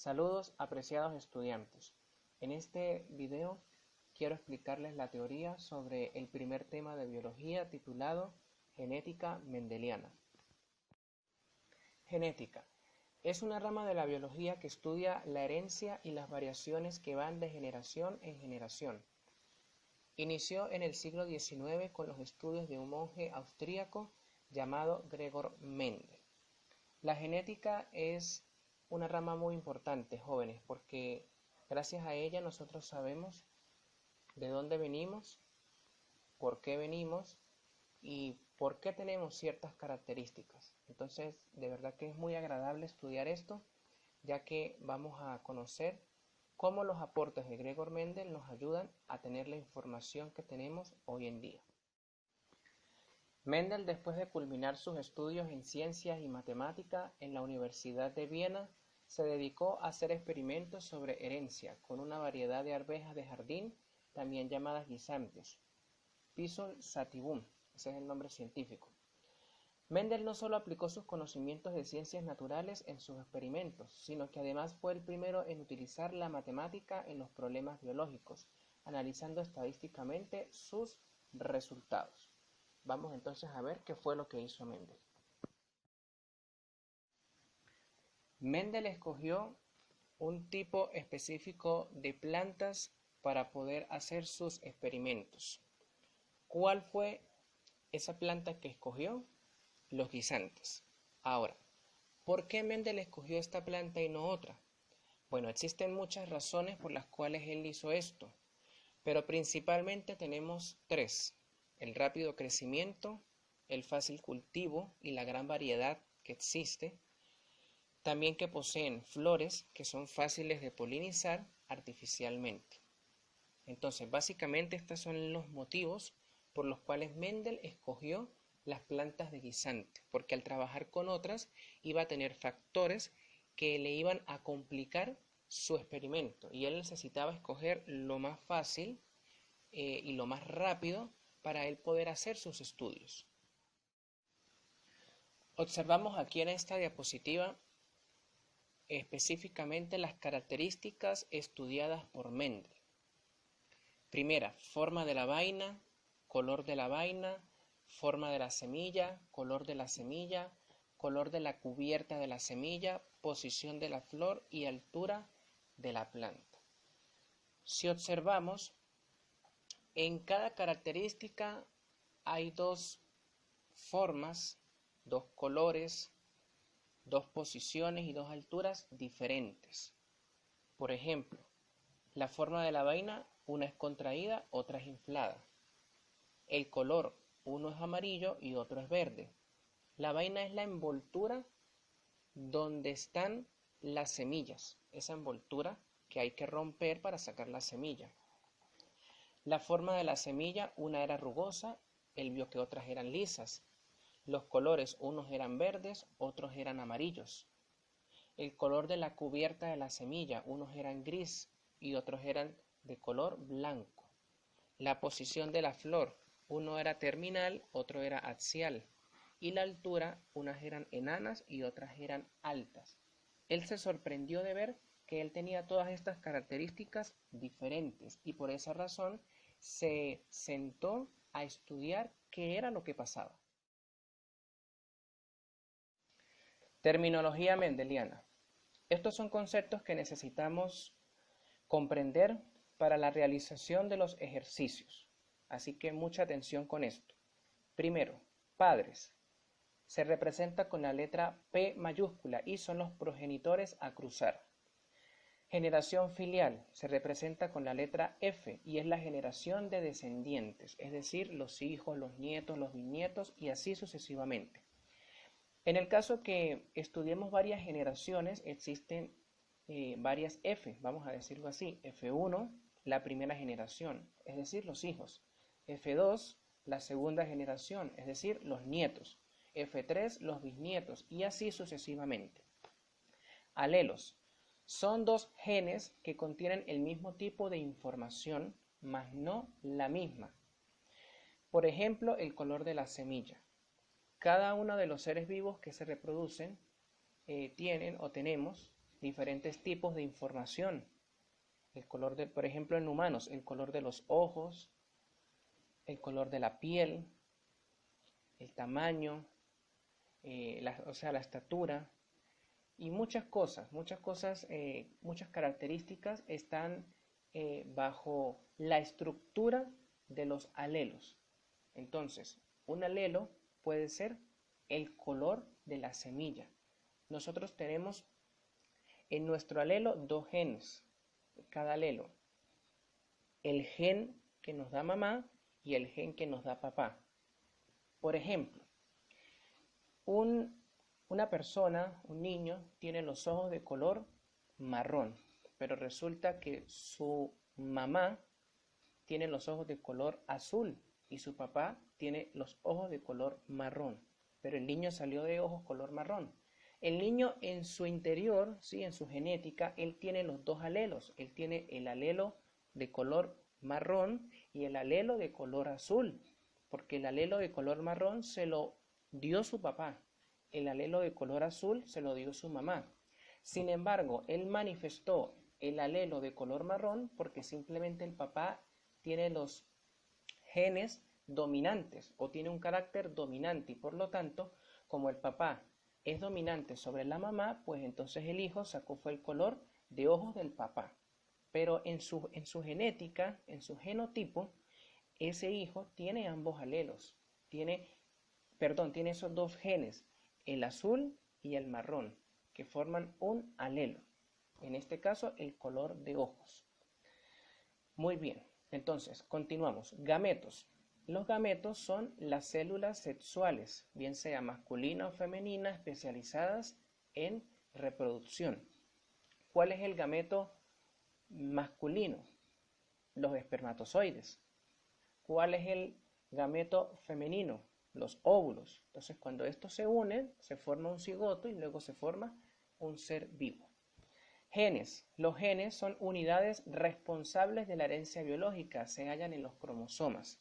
Saludos, apreciados estudiantes. En este video quiero explicarles la teoría sobre el primer tema de biología titulado Genética Mendeliana. Genética es una rama de la biología que estudia la herencia y las variaciones que van de generación en generación. Inició en el siglo XIX con los estudios de un monje austríaco llamado Gregor Mendel. La genética es una rama muy importante, jóvenes, porque gracias a ella nosotros sabemos de dónde venimos, por qué venimos y por qué tenemos ciertas características. Entonces, de verdad que es muy agradable estudiar esto, ya que vamos a conocer cómo los aportes de Gregor Mendel nos ayudan a tener la información que tenemos hoy en día. Mendel, después de culminar sus estudios en ciencias y matemática en la Universidad de Viena, se dedicó a hacer experimentos sobre herencia con una variedad de arvejas de jardín, también llamadas guisantes, Pisum sativum, ese es el nombre científico. Mendel no solo aplicó sus conocimientos de ciencias naturales en sus experimentos, sino que además fue el primero en utilizar la matemática en los problemas biológicos, analizando estadísticamente sus resultados. Vamos entonces a ver qué fue lo que hizo Mendel. Mendel escogió un tipo específico de plantas para poder hacer sus experimentos. ¿Cuál fue esa planta que escogió? Los guisantes. Ahora, ¿por qué Mendel escogió esta planta y no otra? Bueno, existen muchas razones por las cuales él hizo esto, pero principalmente tenemos tres: el rápido crecimiento, el fácil cultivo y la gran variedad que existe. También que poseen flores que son fáciles de polinizar artificialmente. Entonces, básicamente estos son los motivos por los cuales Mendel escogió las plantas de guisante, porque al trabajar con otras iba a tener factores que le iban a complicar su experimento y él necesitaba escoger lo más fácil y lo más rápido para él poder hacer sus estudios. Observamos aquí en esta diapositiva específicamente las características estudiadas por Mendel. Primera, forma de la vaina, color de la vaina, forma de la semilla, color de la cubierta de la semilla, posición de la flor y altura de la planta. Si observamos, en cada característica hay dos formas, dos colores, dos posiciones y dos alturas diferentes. Por ejemplo, la forma de la vaina, una es contraída, otra es inflada. El color, uno es amarillo y otro es verde. La vaina es la envoltura donde están las semillas, esa envoltura que hay que romper para sacar la semilla. La forma de la semilla, una era rugosa, él vio que otras eran lisas. Los colores, unos eran verdes, otros eran amarillos. El color de la cubierta de la semilla, unos eran gris y otros eran de color blanco. La posición de la flor, uno era terminal, otro era axial. Y la altura, unas eran enanas y otras eran altas. Él se sorprendió de ver que él tenía todas estas características diferentes y por esa razón se sentó a estudiar qué era lo que pasaba. Terminología mendeliana. Estos son conceptos que necesitamos comprender para la realización de los ejercicios. Así que mucha atención con esto. Primero, padres. Se representa con la letra P mayúscula y son los progenitores a cruzar. Generación filial se representa con la letra F y es la generación de descendientes, es decir, los hijos, los nietos, los bisnietos y así sucesivamente. En el caso que estudiemos varias generaciones, existen varias F, vamos a decirlo así. F1, la primera generación, es decir, los hijos. F2, la segunda generación, es decir, los nietos. F3, los bisnietos, y así sucesivamente. Alelos. Son dos genes que contienen el mismo tipo de información, mas no la misma. Por ejemplo, el color de la semilla. Cada uno de los seres vivos que se reproducen tienen o tenemos diferentes tipos de información. El color de, por ejemplo, en humanos, el color de los ojos, el color de la piel, el tamaño, o sea, la estatura y muchas cosas, muchas características están bajo la estructura de los alelos. Entonces, un alelo puede ser el color de la semilla. Nosotros tenemos en nuestro alelo dos genes, cada alelo. El gen que nos da mamá y el gen que nos da papá. Por ejemplo, una persona, un niño, tiene los ojos de color marrón, pero resulta que su mamá tiene los ojos de color azul y su papá tiene los ojos de color marrón, pero el niño salió de ojos color marrón. El niño en su interior, ¿sí? En su genética, él tiene los dos alelos. Él tiene el alelo de color marrón y el alelo de color azul, porque el alelo de color marrón se lo dio su papá, el alelo de color azul se lo dio su mamá. Sin embargo, él manifestó el alelo de color marrón porque simplemente el papá tiene los genes dominantes o tiene un carácter dominante y por lo tanto, como el papá es dominante sobre la mamá, pues entonces el hijo sacó fue el color de ojos del papá. Pero en su genética, en su genotipo, ese hijo tiene ambos alelos, tiene esos dos genes, el azul y el marrón, que forman un alelo. En este caso, el color de ojos. Muy bien, entonces, continuamos. Gametos. Los gametos son las células sexuales, bien sea masculina o femenina, especializadas en reproducción. ¿Cuál es el gameto masculino? Los espermatozoides. ¿Cuál es el gameto femenino? Los óvulos. Entonces, cuando estos se unen, se forma un cigoto y luego se forma un ser vivo. Genes. Los genes son unidades responsables de la herencia biológica. Se hallan en los cromosomas.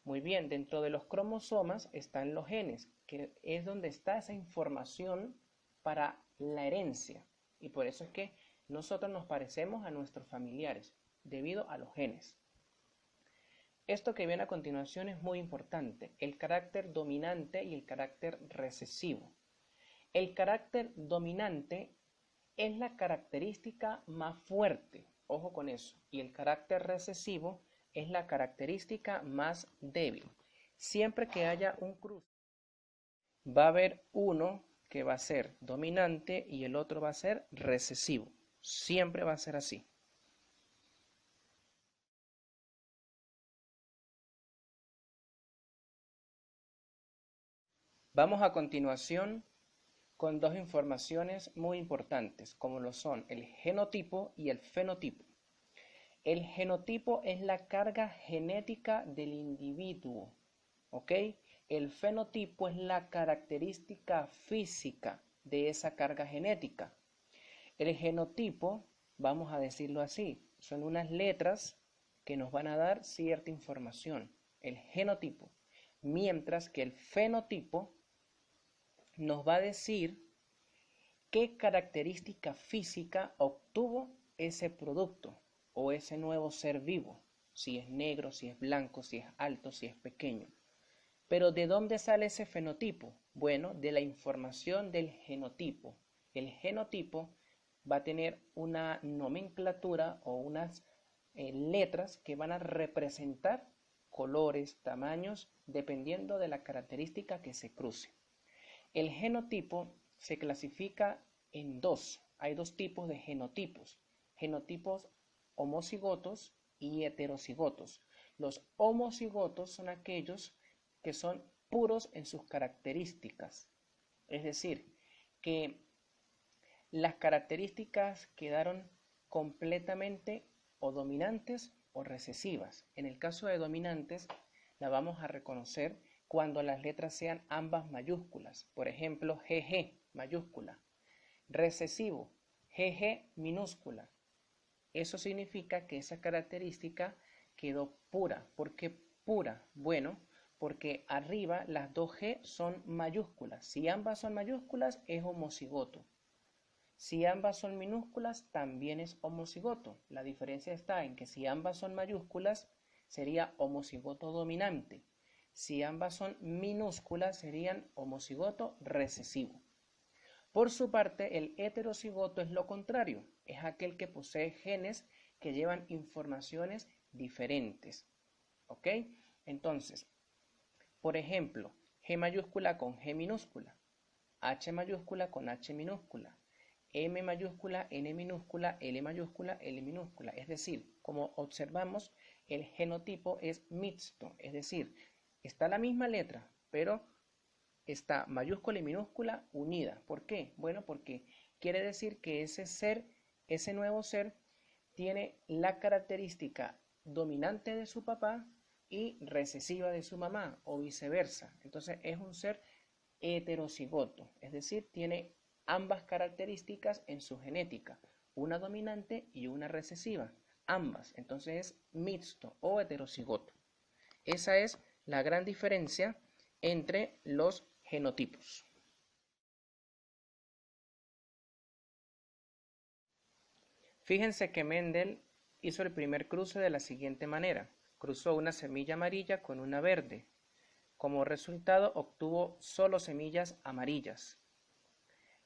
Muy bien, dentro de los cromosomas están los genes, que es donde está esa información para la herencia. Y por eso es que nosotros nos parecemos a nuestros familiares, debido a los genes. Esto que viene a continuación es muy importante, el carácter dominante y el carácter recesivo. El carácter dominante es la característica más fuerte, ojo con eso, y el carácter recesivo es la característica más débil. Siempre que haya un cruce, va a haber uno que va a ser dominante y el otro va a ser recesivo. Siempre va a ser así. Vamos a continuación con dos informaciones muy importantes, como lo son el genotipo y el fenotipo. El genotipo es la carga genética del individuo, ¿ok? El fenotipo es la característica física de esa carga genética. El genotipo, vamos a decirlo así, son unas letras que nos van a dar cierta información, el genotipo, mientras que el fenotipo nos va a decir qué característica física obtuvo ese producto o ese nuevo ser vivo, si es negro, si es blanco, si es alto, si es pequeño. Pero ¿de dónde sale ese fenotipo? Bueno, de la información del genotipo. El genotipo va a tener una nomenclatura o unas letras que van a representar colores, tamaños, dependiendo de la característica que se cruce. El genotipo se clasifica en dos. Hay dos tipos de genotipos. Genotipos homocigotos y heterocigotos. Los homocigotos son aquellos que son puros en sus características. Es decir, que las características quedaron completamente o dominantes o recesivas. En el caso de dominantes, la vamos a reconocer cuando las letras sean ambas mayúsculas. Por ejemplo, GG mayúscula. Recesivo, GG minúscula. Eso significa que esa característica quedó pura. ¿Por qué pura? Bueno, porque arriba las dos G son mayúsculas. Si ambas son mayúsculas, es homocigoto. Si ambas son minúsculas, también es homocigoto. La diferencia está en que si ambas son mayúsculas, sería homocigoto dominante. Si ambas son minúsculas, serían homocigoto recesivo. Por su parte, el heterocigoto es lo contrario, es aquel que posee genes que llevan informaciones diferentes. ¿Ok? Entonces, por ejemplo, G mayúscula con G minúscula, H mayúscula con H minúscula, M mayúscula, N minúscula, L mayúscula, L minúscula. Es decir, como observamos, el genotipo es mixto, es decir, está la misma letra, pero está mayúscula y minúscula unida. ¿Por qué? Bueno, porque quiere decir que ese ser, ese nuevo ser, tiene la característica dominante de su papá y recesiva de su mamá, o viceversa. Entonces es un ser heterocigoto, es decir, tiene ambas características en su genética, una dominante y una recesiva, ambas. Entonces es mixto o heterocigoto. Esa es la gran diferencia entre los genotipos. Fíjense que Mendel hizo el primer cruce de la siguiente manera. Cruzó una semilla amarilla con una verde. Como resultado obtuvo solo semillas amarillas.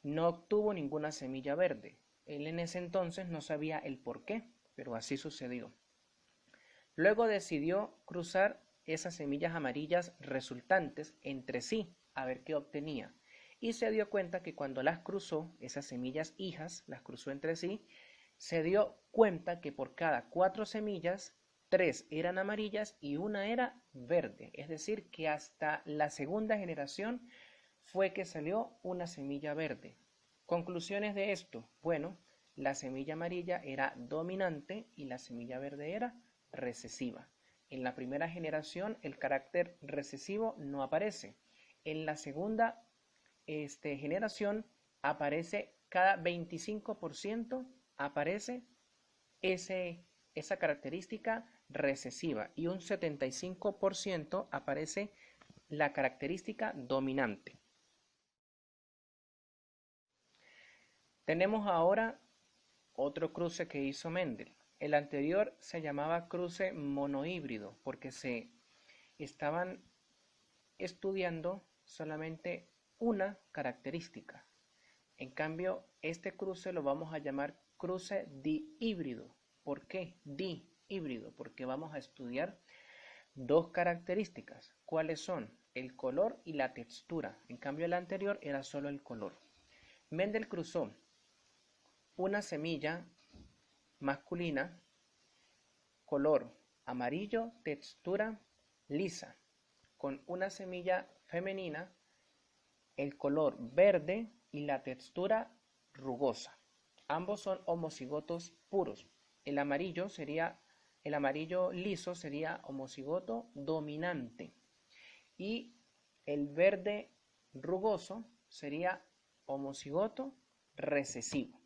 No obtuvo ninguna semilla verde. Él en ese entonces no sabía el por qué, pero así sucedió. Luego decidió cruzar esas semillas amarillas resultantes entre sí, a ver qué obtenía. Y se dio cuenta que cuando las cruzó, esas semillas hijas, las cruzó entre sí, se dio cuenta que por cada 4 semillas, 3 eran amarillas y una era verde. Es decir, que hasta la segunda generación fue que salió una semilla verde. Conclusiones de esto. Bueno, la semilla amarilla era dominante y la semilla verde era recesiva. En la primera generación el carácter recesivo no aparece. En la segunda generación aparece cada 25%, aparece esa característica recesiva y un 75% aparece la característica dominante. Tenemos ahora otro cruce que hizo Mendel. El anterior se llamaba cruce monohíbrido porque se estaban estudiando solamente una característica. En cambio, este cruce lo vamos a llamar cruce dihíbrido. ¿Por qué dihíbrido? Porque vamos a estudiar dos características. ¿Cuáles son? El color y la textura. En cambio, el anterior era solo el color. Mendel cruzó una semilla masculina, color amarillo, textura lisa, con una semilla femenina, el color verde y la textura rugosa. Ambos son homocigotos puros. El amarillo liso sería homocigoto dominante y el verde rugoso sería homocigoto recesivo.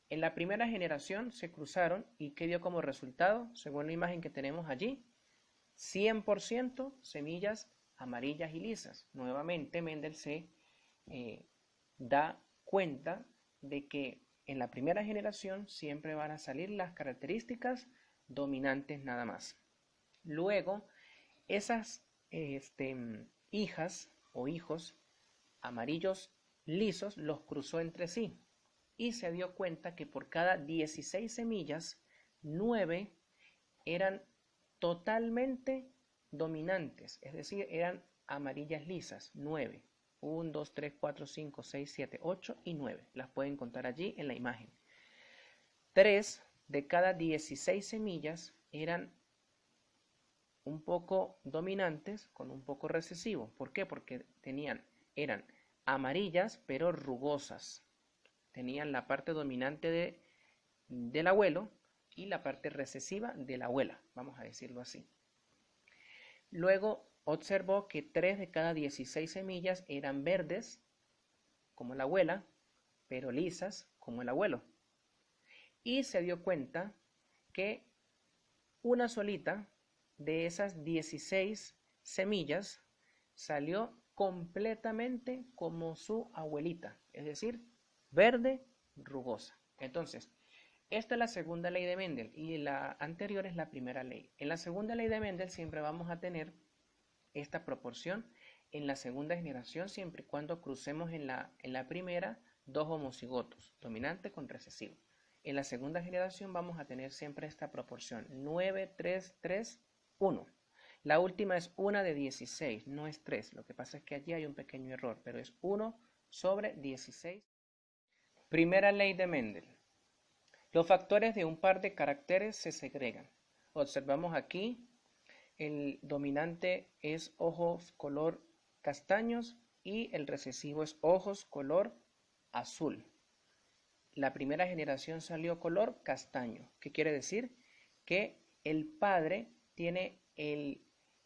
En la primera generación se cruzaron y ¿qué dio como resultado? Según la imagen que tenemos allí, 100% semillas amarillas y lisas. Nuevamente Mendel se da cuenta de que en la primera generación siempre van a salir las características dominantes nada más. Luego, esas hijas o hijos amarillos lisos los cruzó entre sí y se dio cuenta que por cada 16 semillas, 9 eran totalmente dominantes, es decir, eran amarillas lisas, 9. 1, 2, 3, 4, 5, 6, 7, 8 y 9. Las pueden contar allí en la imagen. 3 de cada 16 semillas eran un poco dominantes con un poco recesivo. ¿Por qué? Porque eran amarillas pero rugosas. Tenían la parte dominante del abuelo y la parte recesiva de la abuela, vamos a decirlo así. Luego observó que 3 de cada 16 semillas eran verdes, como la abuela, pero lisas, como el abuelo. Y se dio cuenta que una solita de esas 16 semillas salió completamente como su abuelita, es decir, verde rugosa. Entonces, esta es la segunda ley de Mendel y la anterior es la primera ley. En la segunda ley de Mendel siempre vamos a tener esta proporción en la segunda generación siempre y cuando crucemos en la primera dos homocigotos, dominante con recesivo. En la segunda generación vamos a tener siempre esta proporción 9, 3, 3, 1. La última es 1 de 16, no es 3. Lo que pasa es que allí hay un pequeño error, pero es 1 sobre 16. Primera ley de Mendel. Los factores de un par de caracteres se segregan. Observamos aquí, el dominante es ojos color castaños y el recesivo es ojos color azul. La primera generación salió color castaño. ¿Qué quiere decir? Que el padre tiene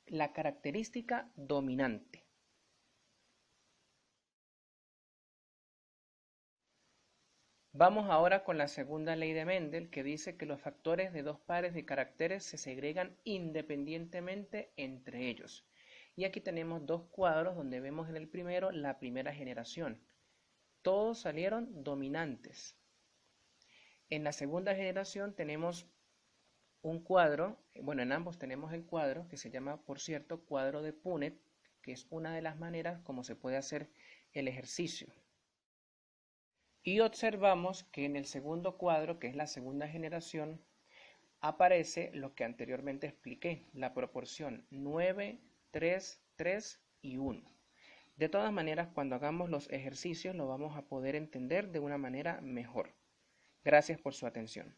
la característica dominante. Vamos ahora con la segunda ley de Mendel, que dice que los factores de dos pares de caracteres se segregan independientemente entre ellos. Y aquí tenemos dos cuadros donde vemos en el primero la primera generación. Todos salieron dominantes. En la segunda generación tenemos un cuadro, bueno, en ambos tenemos el cuadro que se llama, por cierto, cuadro de Punnett, que es una de las maneras como se puede hacer el ejercicio. Y observamos que en el segundo cuadro, que es la segunda generación, aparece lo que anteriormente expliqué, la proporción 9, 3, 3 y 1. De todas maneras, cuando hagamos los ejercicios lo vamos a poder entender de una manera mejor. Gracias por su atención.